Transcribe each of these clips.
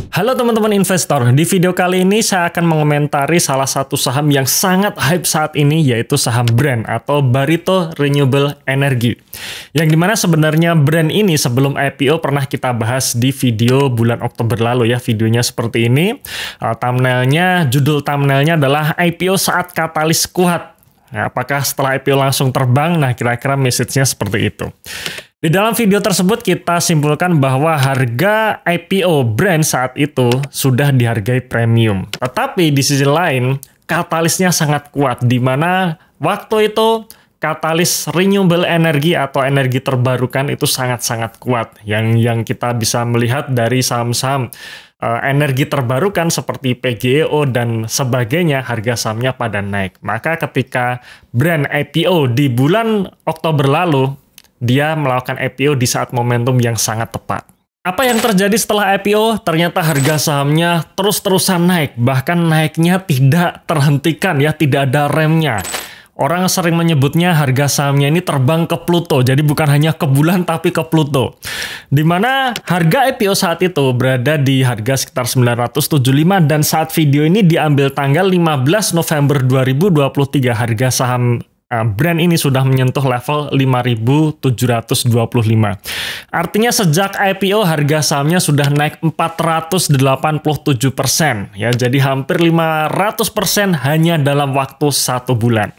Halo teman-teman investor, di video kali ini saya akan mengomentari salah satu saham yang sangat hype saat ini, yaitu saham Brand atau Barito Renewable Energy. Yang dimana sebenarnya Brand ini sebelum IPO pernah kita bahas di video bulan Oktober lalu ya, videonya seperti ini. Judul thumbnailnya adalah IPO saat katalis kuat. Nah, apakah setelah IPO langsung terbang? Nah, kira-kira message-nya seperti itu. Di dalam video tersebut kita simpulkan bahwa harga IPO Brand saat itu sudah dihargai premium. Tetapi di sisi lain, katalisnya sangat kuat, di mana waktu itu katalis renewable energy atau energi terbarukan itu sangat-sangat kuat. Yang kita bisa melihat dari saham-saham energi terbarukan seperti PGEO dan sebagainya, harga sahamnya pada naik. Maka ketika Brand IPO di bulan Oktober lalu, dia melakukan IPO di saat momentum yang sangat tepat. Apa yang terjadi setelah IPO? Ternyata harga sahamnya terus-terusan naik, bahkan naiknya tidak terhentikan ya, tidak ada remnya. Orang sering menyebutnya harga sahamnya ini terbang ke Pluto, jadi bukan hanya ke bulan tapi ke Pluto. Di mana harga IPO saat itu berada di harga sekitar 975 dan saat video ini diambil tanggal 15 November 2023, harga saham Brand ini sudah menyentuh level 5.725. Artinya sejak IPO harga sahamnya sudah naik 487%. Ya, jadi hampir 500% hanya dalam waktu 1 bulan.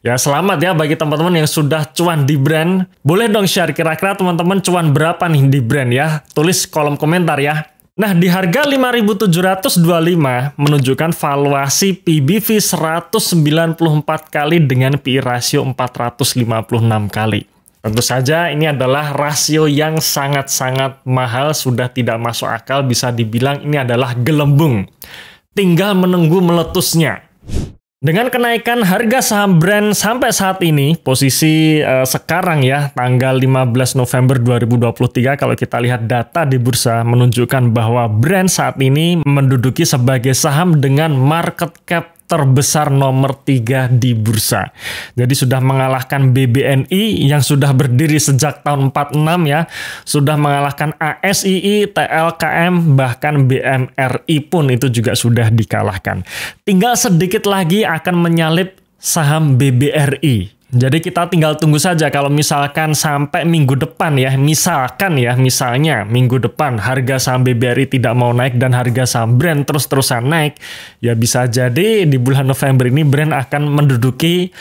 Ya, selamat ya bagi teman-teman yang sudah cuan di Brand. Boleh dong share kira-kira teman-teman cuan berapa nih di Brand ya. Tulis kolom komentar ya. Nah, di harga 5.725 menunjukkan valuasi PBV 194 kali dengan PE rasio 456 kali. Tentu saja ini adalah rasio yang sangat-sangat mahal, sudah tidak masuk akal, bisa dibilang ini adalah gelembung. Tinggal menunggu meletusnya. Dengan kenaikan harga saham Brand sampai saat ini, posisi sekarang ya, tanggal 15 November 2023, kalau kita lihat data di bursa menunjukkan bahwa Brand saat ini menduduki sebagai saham dengan market cap terbesar nomor 3 di bursa. Jadi sudah mengalahkan BBNI yang sudah berdiri sejak tahun 46 ya, sudah mengalahkan ASII, TLKM, bahkan BMRI pun itu juga sudah dikalahkan. Tinggal sedikit lagi akan menyalip saham BBRI. Jadi kita tinggal tunggu saja kalau misalkan sampai minggu depan ya, misalnya minggu depan harga saham BBRI tidak mau naik dan harga saham Brand terus-terusan naik, ya bisa jadi di bulan November ini Brand akan menduduki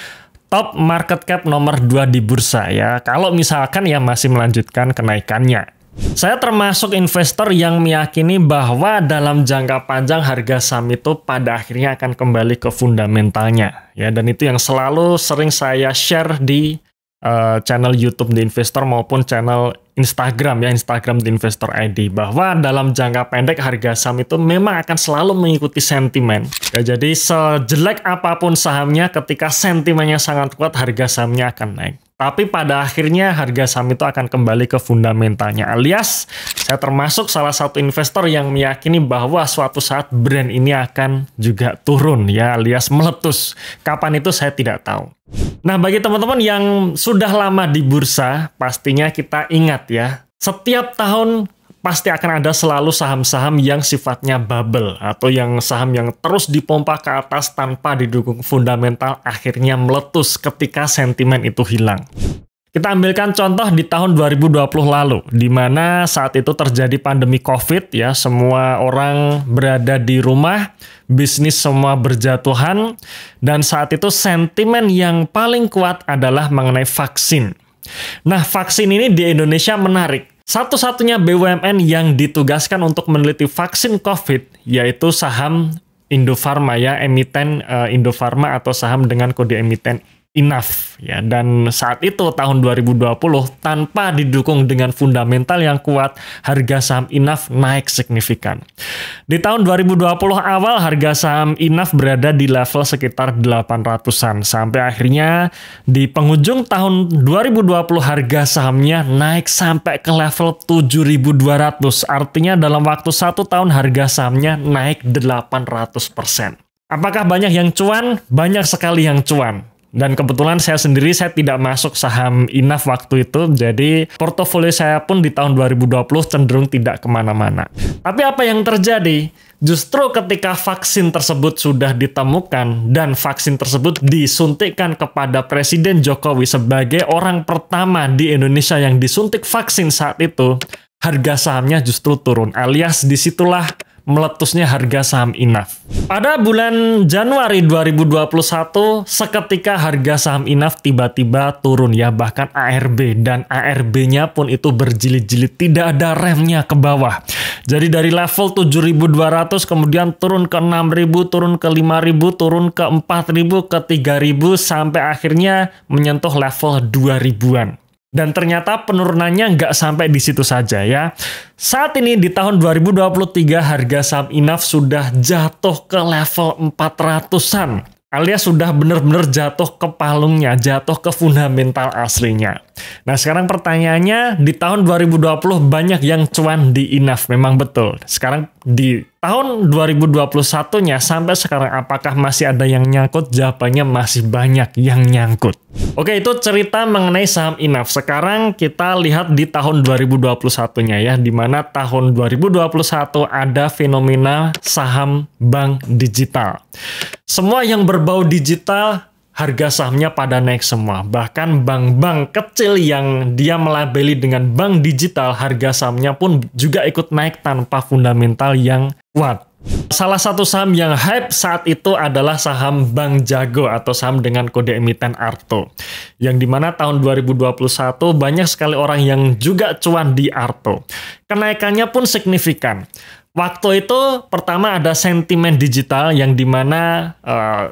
top market cap nomor 2 di bursa ya, kalau misalkan ya masih melanjutkan kenaikannya. Saya termasuk investor yang meyakini bahwa dalam jangka panjang harga saham itu pada akhirnya akan kembali ke fundamentalnya ya, dan itu yang selalu sering saya share di channel YouTube The Investor maupun channel Instagram ya, Instagram The Investor ID, bahwa dalam jangka pendek harga saham itu memang akan selalu mengikuti sentimen ya. Jadi sejelek apapun sahamnya, ketika sentimennya sangat kuat harga sahamnya akan naik. Tapi pada akhirnya harga saham itu akan kembali ke fundamentalnya, alias saya termasuk salah satu investor yang meyakini bahwa suatu saat Brand ini akan juga turun ya, alias meletus. Kapan itu saya tidak tahu. Nah, bagi teman-teman yang sudah lama di bursa, pastinya kita ingat ya, setiap tahun pasti akan ada selalu saham-saham yang sifatnya bubble atau yang saham yang terus dipompa ke atas tanpa didukung fundamental, akhirnya meletus ketika sentimen itu hilang. Kita ambilkan contoh di tahun 2020 lalu, di mana saat itu terjadi pandemi COVID ya, semua orang berada di rumah, bisnis semua berjatuhan, dan saat itu sentimen yang paling kuat adalah mengenai vaksin. Nah, vaksin ini di Indonesia menarik. Satu-satunya BUMN yang ditugaskan untuk meneliti vaksin COVID yaitu saham Indofarma ya, emiten Indofarma atau saham dengan kode emiten INAF ya. Dan saat itu tahun 2020 tanpa didukung dengan fundamental yang kuat, harga saham INAF naik signifikan. Di tahun 2020 awal harga saham INAF berada di level sekitar 800-an sampai akhirnya di penghujung tahun 2020 harga sahamnya naik sampai ke level 7.200. Artinya dalam waktu 1 tahun harga sahamnya naik 800%. Apakah banyak yang cuan? Banyak sekali yang cuan. Dan kebetulan saya sendiri saya tidak masuk saham Inaf waktu itu, jadi portofolio saya pun di tahun 2020 cenderung tidak kemana-mana. Tapi apa yang terjadi? Justru ketika vaksin tersebut sudah ditemukan dan vaksin tersebut disuntikkan kepada Presiden Jokowi sebagai orang pertama di Indonesia yang disuntik vaksin saat itu, harga sahamnya justru turun, alias disitulah meletusnya harga saham Inaf. Pada bulan Januari 2021, seketika harga saham Inaf tiba-tiba turun ya, bahkan ARB, dan ARB-nya pun itu berjilid-jilid, tidak ada remnya ke bawah. Jadi dari level 7.200 kemudian turun ke 6.000, turun ke 5.000, turun ke 4.000, ke 3.000, sampai akhirnya menyentuh level 2.000-an. Dan ternyata penurunannya nggak sampai di situ saja ya. Saat ini di tahun 2023 harga saham Inaf sudah jatuh ke level 400-an. Alias sudah benar-benar jatuh ke palungnya, jatuh ke fundamental aslinya. Nah sekarang pertanyaannya, di tahun 2020 banyak yang cuan di Inaf, memang betul. Sekarang di tahun 2021-nya sampai sekarang apakah masih ada yang nyangkut? Jawabannya masih banyak yang nyangkut. Oke, itu cerita mengenai saham Inaf. Sekarang kita lihat di tahun 2021-nya ya, di mana tahun 2021 ada fenomena saham bank digital. Semua yang berbau digital, harga sahamnya pada naik semua. Bahkan bank-bank kecil yang dia melabeli dengan bank digital, harga sahamnya pun juga ikut naik tanpa fundamental yang kuat. Salah satu saham yang hype saat itu adalah saham Bank Jago atau saham dengan kode emiten Arto. Yang dimana tahun 2021 banyak sekali orang yang juga cuan di Arto. Kenaikannya pun signifikan. Waktu itu pertama ada sentimen digital yang dimana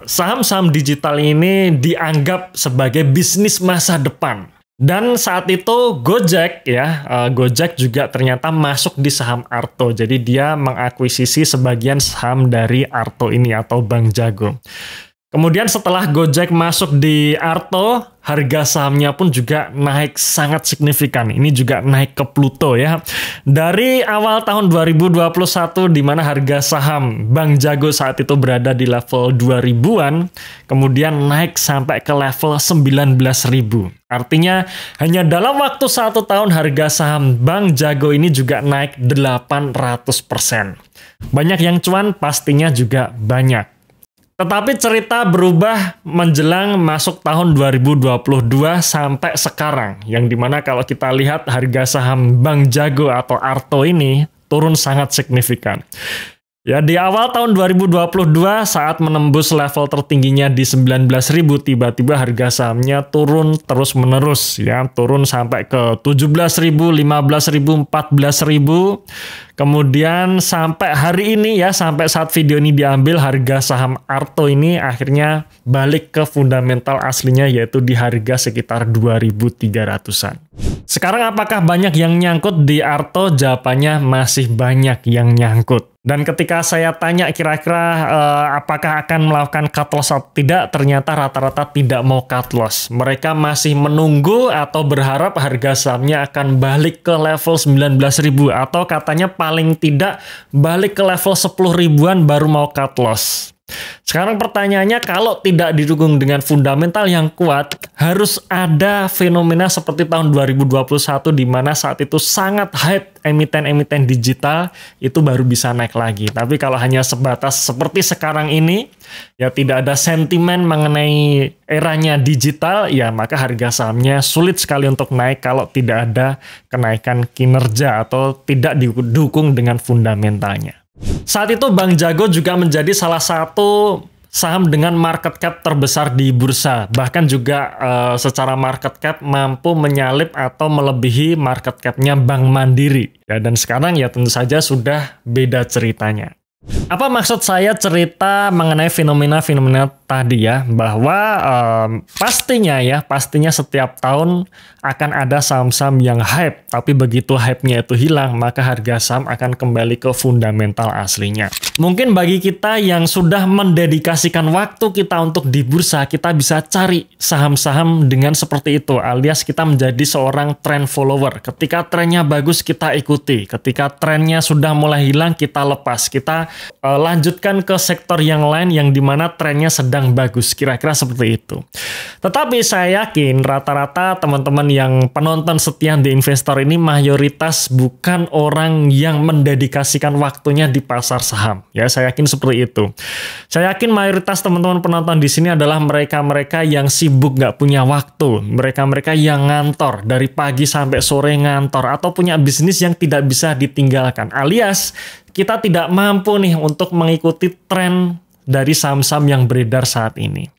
saham-saham digital ini dianggap sebagai bisnis masa depan. Dan saat itu Gojek ya, Gojek juga ternyata masuk di saham Arto. Jadi dia mengakuisisi sebagian saham dari Arto ini atau Bank Jago. Kemudian setelah Gojek masuk di Arto, harga sahamnya pun juga naik sangat signifikan. Ini juga naik ke Pluto ya. Dari awal tahun 2021 di mana harga saham Bank Jago saat itu berada di level 2000-an, kemudian naik sampai ke level 19.000. Artinya hanya dalam waktu 1 tahun harga saham Bank Jago ini juga naik 800%. Banyak yang cuan, pastinya juga banyak. Tetapi cerita berubah menjelang masuk tahun 2022 sampai sekarang. Yang dimana kalau kita lihat harga saham Bank Jago atau Arto ini turun sangat signifikan. Ya, di awal tahun 2022 saat menembus level tertingginya di 19.000, tiba-tiba harga sahamnya turun terus-menerus ya, turun sampai ke 17.000, 15.000, 14.000. Kemudian sampai hari ini ya, sampai saat video ini diambil, harga saham Arto ini akhirnya balik ke fundamental aslinya, yaitu di harga sekitar 2.300-an. Sekarang apakah banyak yang nyangkut di Arto? Jawabannya masih banyak yang nyangkut. Dan ketika saya tanya kira-kira apakah akan melakukan cut loss atau tidak, ternyata rata-rata tidak mau cut loss. Mereka masih menunggu atau berharap harga sahamnya akan balik ke level 19.000 atau katanya paling tidak balik ke level 10.000-an baru mau cut loss. Sekarang pertanyaannya, kalau tidak didukung dengan fundamental yang kuat, harus ada fenomena seperti tahun 2021 di mana saat itu sangat hype emiten-emiten digital, itu baru bisa naik lagi. Tapi kalau hanya sebatas seperti sekarang ini, ya tidak ada sentimen mengenai eranya digital, ya maka harga sahamnya sulit sekali untuk naik kalau tidak ada kenaikan kinerja atau tidak didukung dengan fundamentalnya. Saat itu Bank Jago juga menjadi salah satu saham dengan market cap terbesar di bursa. Bahkan juga secara market cap mampu menyalip atau melebihi market cap-nya Bank Mandiri. Ya, dan sekarang ya tentu saja sudah beda ceritanya. Apa maksud saya cerita mengenai fenomena-fenomena tadi ya, bahwa pastinya setiap tahun akan ada saham-saham yang hype, tapi begitu hype-nya itu hilang, maka harga saham akan kembali ke fundamental aslinya. Mungkin bagi kita yang sudah mendedikasikan waktu kita untuk di bursa, kita bisa cari saham-saham dengan seperti itu, alias kita menjadi seorang trend follower. Ketika trennya bagus, kita ikuti. Ketika trennya sudah mulai hilang, kita lepas. Kita lanjutkan ke sektor yang lain yang dimana trennya sedang yang bagus. Kira-kira seperti itu. Tetapi saya yakin rata-rata teman-teman yang penonton setia di Investor ini mayoritas bukan orang yang mendedikasikan waktunya di pasar saham. Ya, saya yakin seperti itu. Saya yakin mayoritas teman-teman penonton di sini adalah mereka-mereka yang sibuk nggak punya waktu. Mereka-mereka yang ngantor dari pagi sampai sore ngantor atau punya bisnis yang tidak bisa ditinggalkan. Alias kita tidak mampu nih untuk mengikuti tren dari saham-saham yang beredar saat ini.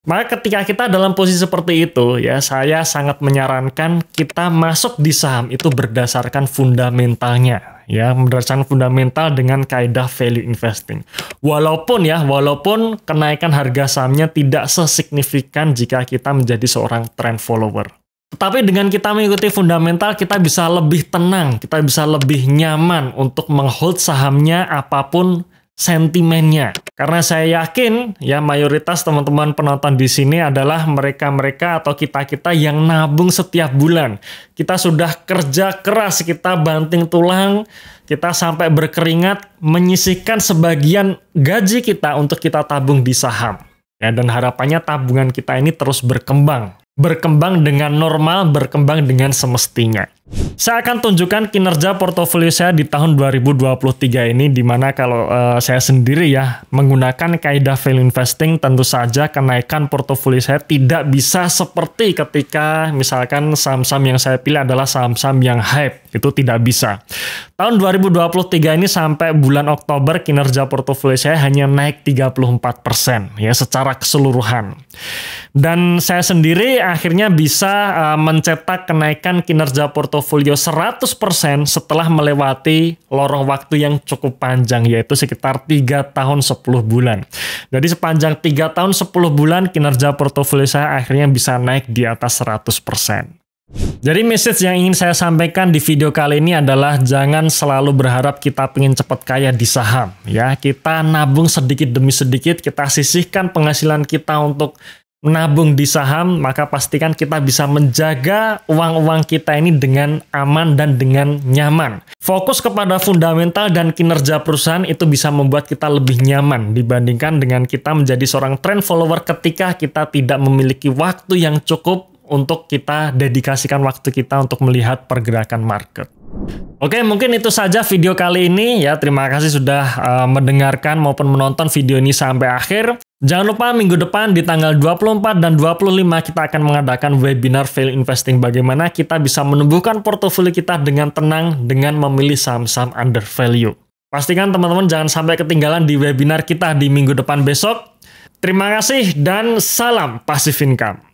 Maka ketika kita dalam posisi seperti itu, ya saya sangat menyarankan kita masuk di saham itu berdasarkan fundamentalnya, ya berdasarkan fundamental dengan kaidah value investing. Walaupun kenaikan harga sahamnya tidak sesignifikan jika kita menjadi seorang trend follower. Tetapi dengan kita mengikuti fundamental, kita bisa lebih tenang, kita bisa lebih nyaman untuk menghold sahamnya apapun sentimennya. Karena saya yakin ya mayoritas teman-teman penonton di sini adalah mereka-mereka atau kita-kita yang nabung setiap bulan. Kita sudah kerja keras, kita banting tulang, kita sampai berkeringat menyisihkan sebagian gaji kita untuk kita tabung di saham. Ya, dan harapannya tabungan kita ini terus berkembang. Berkembang dengan normal, berkembang dengan semestinya. Saya akan tunjukkan kinerja portofolio saya di tahun 2023 ini, di mana kalau saya sendiri ya menggunakan kaidah value investing, tentu saja kenaikan portofolio saya tidak bisa seperti ketika misalkan saham-saham yang saya pilih adalah saham-saham yang hype, itu tidak bisa. Tahun 2023 ini sampai bulan Oktober kinerja portofolio saya hanya naik 34% ya secara keseluruhan. Dan saya sendiri akhirnya bisa mencetak kenaikan kinerja portofolio 100% setelah melewati lorong waktu yang cukup panjang, yaitu sekitar 3 tahun 10 bulan. Jadi sepanjang 3 tahun 10 bulan kinerja portofolio saya akhirnya bisa naik di atas 100%. Jadi message yang ingin saya sampaikan di video kali ini adalah jangan selalu berharap kita pengen cepat kaya di saham. Ya, kita nabung sedikit demi sedikit, kita sisihkan penghasilan kita untuk menabung di saham, maka pastikan kita bisa menjaga uang-uang kita ini dengan aman dan dengan nyaman. Fokus kepada fundamental dan kinerja perusahaan itu bisa membuat kita lebih nyaman dibandingkan dengan kita menjadi seorang trend follower ketika kita tidak memiliki waktu yang cukup untuk kita dedikasikan waktu kita untuk melihat pergerakan market. Oke, mungkin itu saja video kali ini ya. Terima kasih sudah mendengarkan maupun menonton video ini sampai akhir. Jangan lupa minggu depan di tanggal 24 dan 25 kita akan mengadakan webinar value investing, bagaimana kita bisa menumbuhkan portofolio kita dengan tenang dengan memilih saham-saham under value. Pastikan teman-teman jangan sampai ketinggalan di webinar kita di minggu depan besok. Terima kasih dan salam passive income.